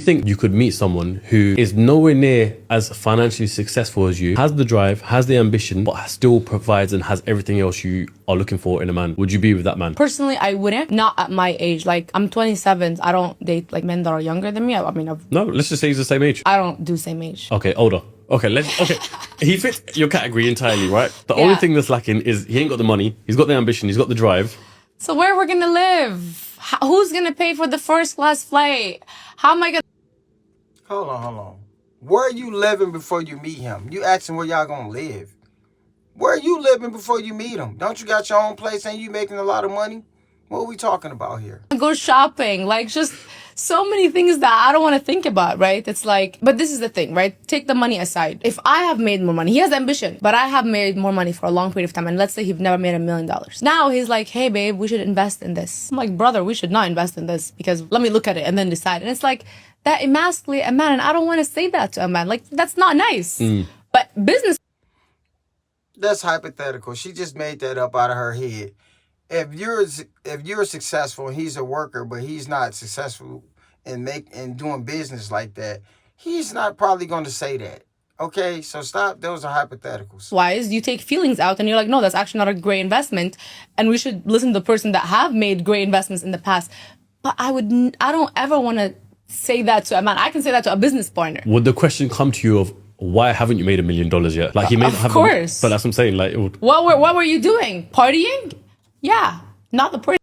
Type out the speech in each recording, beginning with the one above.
You think you could meet someone who is nowhere near as financially successful as you, has the drive, has the ambition, but still provides and has everything else you are looking for in a man? Would you be with that man? Personally, I wouldn't. Not at my age. Like, I'm 27. I don't date like men that are younger than me. I mean, No, let's just say he's the same age. I don't do same age. Okay, older. Okay, he fits your category entirely, right? The only thing that's lacking is he ain't got the money, he's got the ambition, he's got the drive. So where we're gonna live? Who's gonna pay for the first class flight? How am I gonna... Hold on. Where are you living before you meet him? You asking where y'all gonna live. Where are you living before you meet him? Don't you got your own place? Ain't you making a lot of money? What are we talking about here? Go shopping, like just so many things that I don't want to think about, right? It's like, but this is the thing, right? Take the money aside. If I have made more money, he has ambition, but I have made more money for a long period of time. And let's say he's never made $1 million. Now he's like, hey babe, we should invest in this. I'm like, brother, we should not invest in this because let me look at it and then decide. And it's like, that emasculate a man. And I don't want to say that to a man. Like, that's not nice. But business. That's hypothetical. She just made that up out of her head. If you're successful and he's a worker, but he's not successful in doing business like that, he's not probably going to say that. Okay, so stop. Those are hypotheticals. Wise, you take feelings out and you're like, no, that's actually not a great investment, and we should listen to the person that have made great investments in the past. But I don't ever want to say that to a man. I can say that to a business partner. Would the question come to you of why haven't you made $1 million yet? Like he may not have. Of course. But that's what I'm saying. Like, what were you doing? Partying? Yeah, not the person.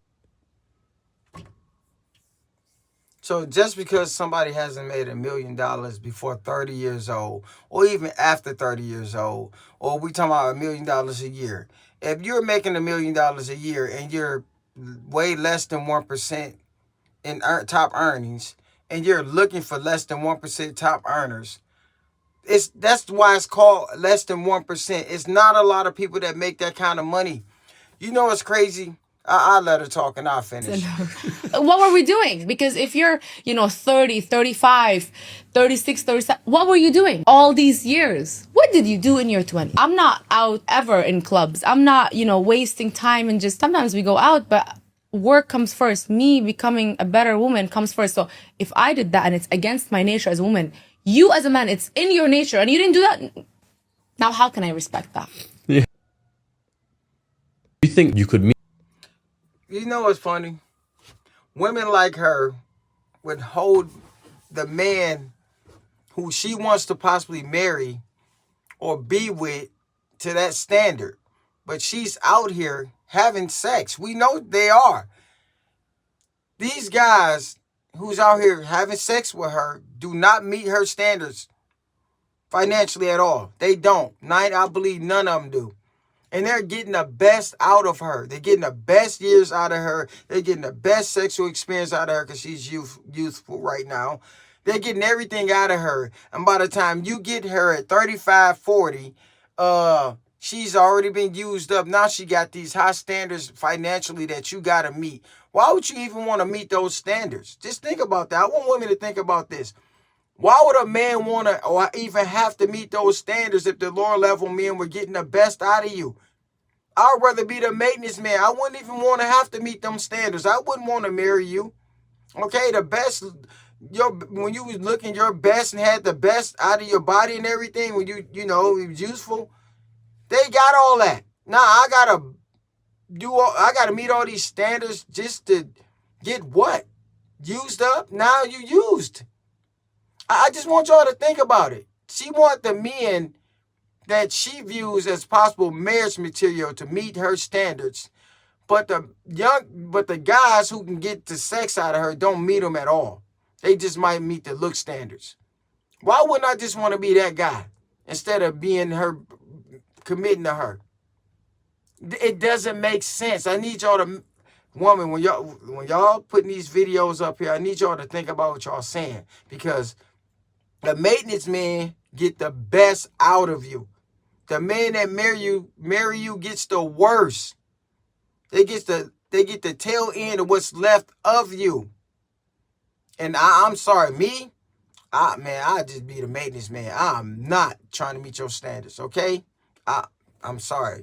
So just because somebody hasn't made $1 million before 30 years old, or even after 30 years old, or we talking about $1 million a year, if you're making $1 million a year and you're way less than 1% in top earnings, and you're looking for less than 1% top earners, that's why it's called less than 1%. It's not a lot of people that make that kind of money. You know what's crazy? I'll let her talk and I'll finish. What were we doing? Because if you're, 30, 35, 36, 37, what were you doing all these years? What did you do in your 20s? I'm not out ever in clubs. I'm not, wasting time and just sometimes we go out, but work comes first. Me becoming a better woman comes first. So if I did that and it's against my nature as a woman, you as a man, it's in your nature and you didn't do that. Now, how can I respect that? Yeah. You think you could meet? You know what's funny? Women like her would hold the man who she wants to possibly marry or be with to that standard. But she's out here having sex. We know they are. These guys who's out here having sex with her do not meet her standards financially at all. They don't. I believe none of them do. And they're getting the best out of her. They're getting the best years out of her. They're getting the best sexual experience out of her because she's youthful right now. They're getting everything out of her. And by the time you get her at 35, 40, she's already been used up. Now she got these high standards financially that you got to meet. Why would you even want to meet those standards? Just think about that. I want women to think about this. Why would a man want to or even have to meet those standards if the lower level men were getting the best out of you? I'd rather be the maintenance man. I wouldn't even want to have to meet them standards. I wouldn't want to marry you. Okay, the best, when you was looking your best and had the best out of your body and everything, when it was useful, they got all that. Now I gotta meet all these standards just to get what? Used up? Now you used. I just want y'all to think about it. She wants the men that she views as possible marriage material to meet her standards. But the guys who can get the sex out of her don't meet them at all. They just might meet the look standards. Why wouldn't I just want to be that guy instead of being her, committing to her? It doesn't make sense. I need y'all to, woman, when y'all putting these videos up here, I need y'all to think about what y'all saying, because the maintenance men get the best out of you. The man that marry you gets the worst. They get the tail end of what's left of you. And I'm sorry, I just be the maintenance man. I'm not trying to meet your standards, okay? I'm sorry.